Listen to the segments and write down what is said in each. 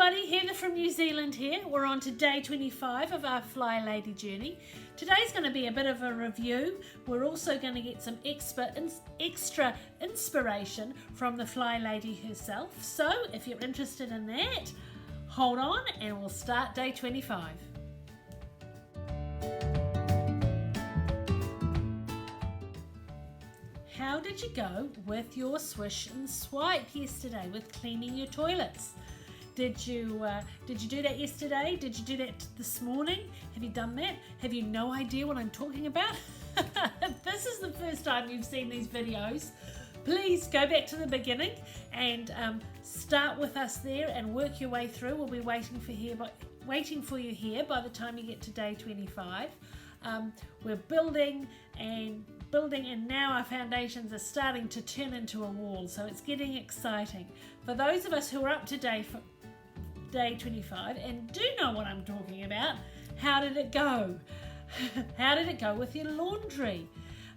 everybody, Heather from New Zealand here. We're on to day 25 of our Flylady journey. Today's going to be a bit of a review. We're also going to get some extra inspiration from the Flylady herself. So if you're interested in that, hold on and we'll start day 25. How did you go with your swish and swipe yesterday with cleaning your toilets? Did you do that yesterday? Did you do that this morning? Have you done that? Have you no idea what I'm talking about? If this is the first time you've seen these videos, please go back to the beginning and start with us there and work your way through. We'll be waiting for you here by the time you get to day 25. We're building and now our foundations are starting to turn into a wall, so it's getting exciting. For those of us who are up to day 25 and do know what I'm talking about, how did it go? How did it go with your laundry?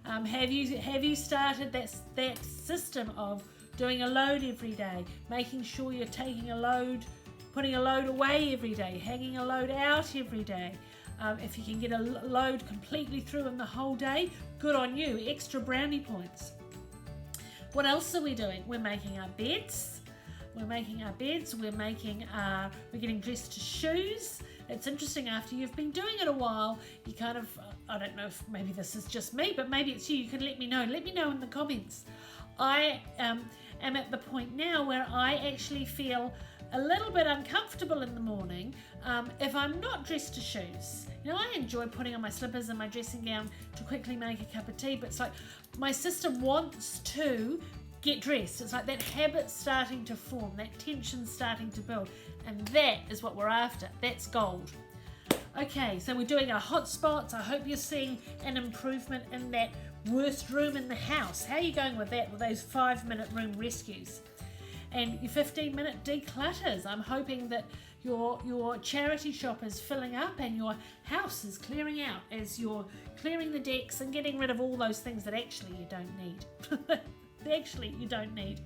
Have you started that system of doing a load every day, making sure you're taking a load, putting a load away every day, hanging a load out every day? If you can get a load completely through in the whole day, good on you, extra brownie points. What else are we doing? We're making our beds. We're getting dressed to shoes. It's interesting, after you've been doing it a while, you kind of, I don't know if maybe this is just me, but maybe it's you. You can let me know in the comments. I am at the point now where I actually feel a little bit uncomfortable in the morning if I'm not dressed to shoes. You know, I enjoy putting on my slippers and my dressing gown to quickly make a cup of tea, but it's like my system wants to get dressed. It's like that habit starting to form, that tension starting to build, and that is what we're after. That's gold. Okay, so we're doing our hot spots. I hope you're seeing an improvement in that worst room in the house. How are you going with that, with those 5-minute room rescues? And your 15-minute declutters. I'm hoping that your charity shop is filling up and your house is clearing out as you're clearing the decks and getting rid of all those things that actually you don't need.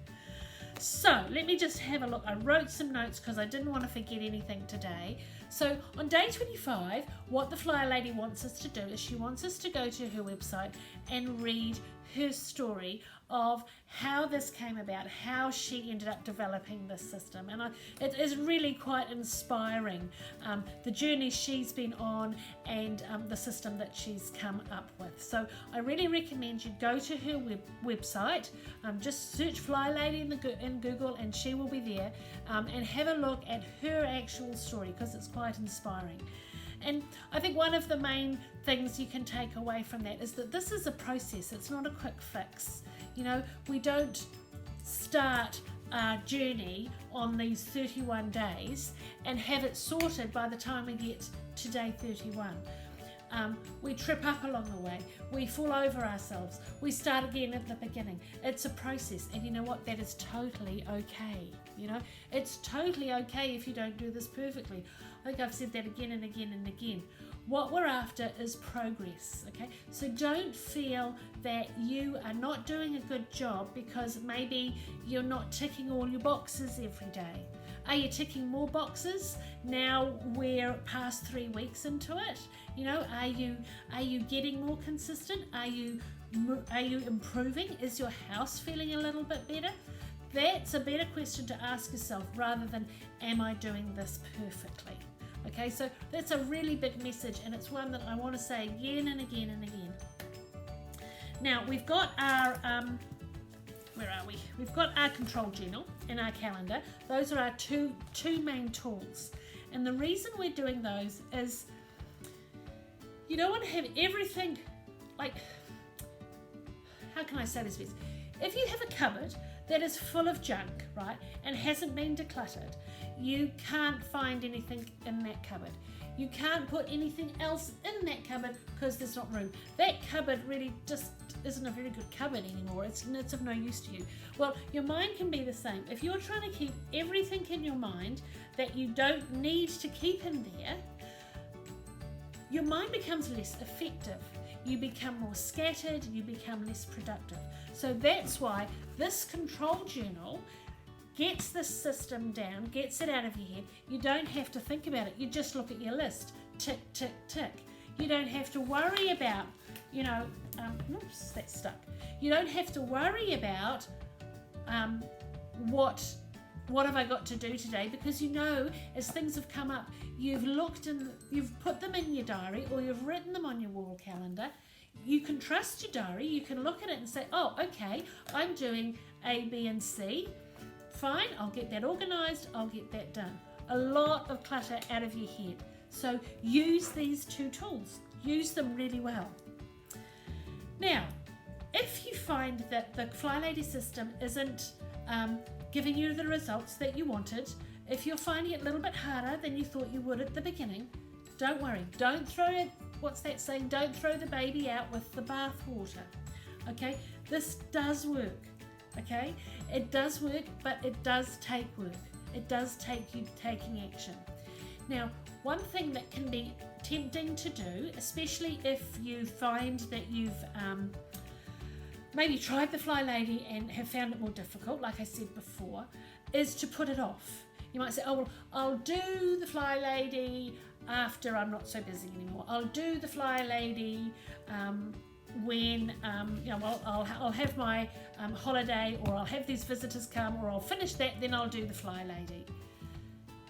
So let me just have a look. I wrote some notes because I didn't want to forget anything today. So on day 25, what the Flylady wants us to do is she wants us to go to her website and read her story of how this came about, how she ended up developing this system. And it is really quite inspiring, the journey she's been on and the system that she's come up with. So I really recommend you go to her website, just search Flylady in Google and she will be there, and have a look at her actual story because it's quite inspiring. And I think one of the main things you can take away from that is that this is a process. It's not a quick fix. You know, we don't start our journey on these 31 days and have it sorted by the time we get to day 31. We trip up along the way, we fall over ourselves, we start again at the beginning. It's a process, and you know what, that is totally okay. You know, it's totally okay if you don't do this perfectly. I think I've said that again and again and again. What we're after is progress, okay? So don't feel that you are not doing a good job because maybe you're not ticking all your boxes every day. Are you ticking more boxes now we're past 3 weeks into it? You know, are you getting more consistent? Are you improving? Is your house feeling a little bit better? That's a better question to ask yourself rather than, am I doing this perfectly? Okay, so that's a really big message, and it's one that I want to say again and again and again. Now we've got our where are we? We've got our control journal in our calendar. Those are our two main tools, and the reason we're doing those is you don't want to have everything, like, how can I say this best? If you have a cupboard that is full of junk, right, and hasn't been decluttered, you can't find anything in that cupboard. You can't put anything else in that cupboard because there's not room. That cupboard really just isn't a very good cupboard anymore. It's of no use to you. Well, your mind can be the same. If you're trying to keep everything in your mind that you don't need to keep in there, your mind becomes less effective. You become more scattered, you become less productive. So that's why this control journal gets this system down, gets it out of your head. You don't have to think about it. You just look at your list. Tick, tick, tick. You don't have to worry about, oops, that's stuck. You don't have to worry about what have I got to do today, because as things have come up, you've looked and you've put them in your diary, or you've written them on your wall calendar. You can trust your diary. You can look at it and say, oh, okay, I'm doing A, B, and C. Fine, I'll get that organised, I'll get that done. A lot of clutter out of your head. So use these two tools. Use them really well. Now, if you find that the Flylady system isn't giving you the results that you wanted, if you're finding it a little bit harder than you thought you would at the beginning, don't worry. Don't throw it, what's that saying? Don't throw the baby out with the bath water. Okay, this does work. Okay, it does work, but it does take work. It does take you taking action. Now, one thing that can be tempting to do, especially if you find that you've maybe tried the Flylady and have found it more difficult, like I said before, is to put it off. You might say, oh, well, I'll do the Flylady after I'm not so busy anymore. I'll do the Flylady when, I'll have my holiday, or I'll have these visitors come, or I'll finish that, then I'll do the Flylady.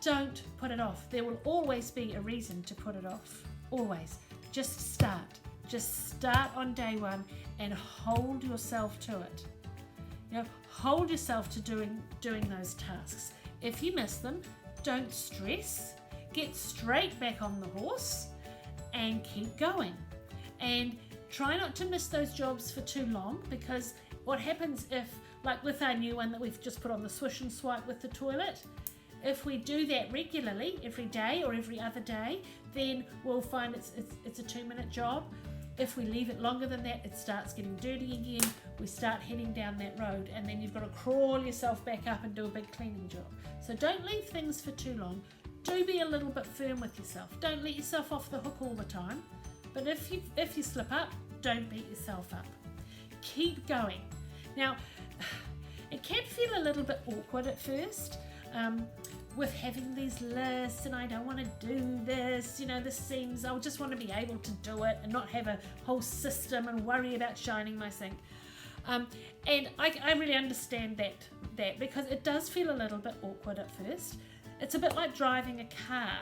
Don't put it off. There will always be a reason to put it off. Always. Just start. Just start on day one and hold yourself to it. Hold yourself to doing those tasks. If you miss them, don't stress. Get straight back on the horse and keep going. And try not to miss those jobs for too long, because what happens if, like with our new one that we've just put on, the swish and swipe with the toilet, if we do that regularly, every day or every other day, then we'll find it's a 2-minute job. If we leave it longer than that, it starts getting dirty again. We start heading down that road, and then you've got to crawl yourself back up and do a big cleaning job. So don't leave things for too long. Do be a little bit firm with yourself. Don't let yourself off the hook all the time. But if you slip up, don't beat yourself up. Keep going. Now, it can feel a little bit awkward at first, with having these lists, and I don't want to do this, this seems, I just want to be able to do it and not have a whole system and worry about shining my sink. And I really understand that because it does feel a little bit awkward at first. It's a bit like driving a car.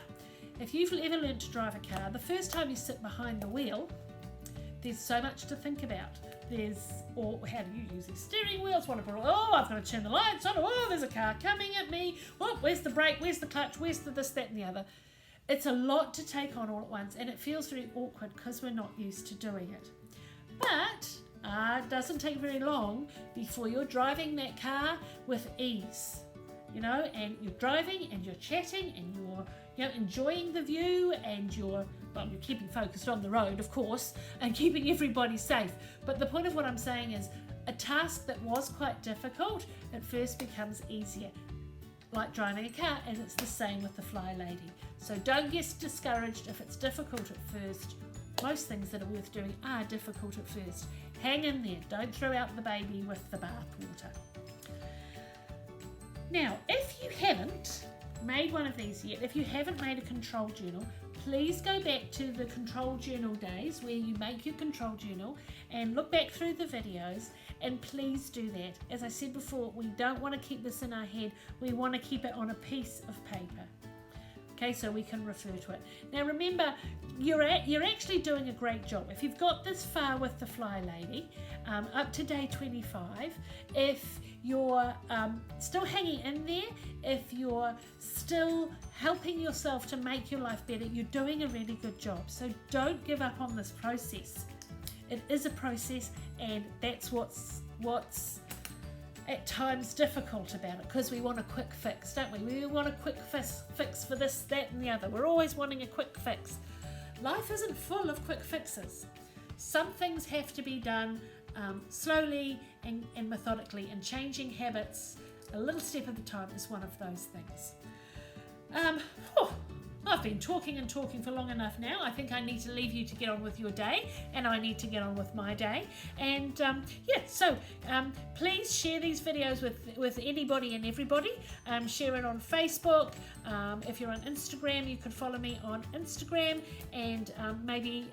If you've ever learned to drive a car, the first time you sit behind the wheel, there's so much to think about. How do you use these steering wheels? I've got to turn the lights on. Oh, there's a car coming at me. Oh, where's the brake? Where's the clutch? Where's the this, that, and the other? It's a lot to take on all at once, and it feels very awkward because we're not used to doing it. But it doesn't take very long before you're driving that car with ease, and you're driving and you're chatting and you're enjoying the view, and you're keeping focused on the road, of course, and keeping everybody safe. But the point of what I'm saying is, a task that was quite difficult at first becomes easier, like driving a car, and it's the same with the Flylady. So don't get discouraged if it's difficult at first. Most things that are worth doing are difficult at first. Hang in there. Don't throw out the baby with the bath water. Now, if you haven't made one of these yet, if you haven't made a control journal, please go back to the control journal days where you make your control journal and look back through the videos, and please do that. As I said before, we don't want to keep this in our head. We want to keep it on a piece of paper. Okay, so we can refer to it. Now remember, you're actually doing a great job. If you've got this far with the Flylady, up to day 25, if you're still hanging in there, if you're still helping yourself to make your life better, you're doing a really good job. So don't give up on this process. It is a process, and that's what's at times difficult about it, because we want a quick fix, don't we? We want a quick fix for this, that, and the other. We're always wanting a quick fix. Life isn't full of quick fixes. Some things have to be done slowly and methodically, and changing habits a little step at a time is one of those things. I've been talking and talking for long enough now. I think I need to leave you to get on with your day, and I need to get on with my day. And yeah, so please share these videos with anybody and everybody. Share it on Facebook. If you're on Instagram, you could follow me on Instagram, and maybe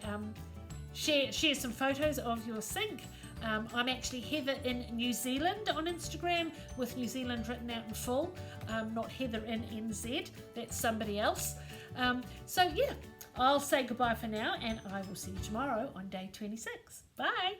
share some photos of your sink. I'm actually Heather in New Zealand on Instagram, with New Zealand written out in full, not Heather in NZ. That's somebody else. So yeah, I'll say goodbye for now, and I will see you tomorrow on day 26. Bye.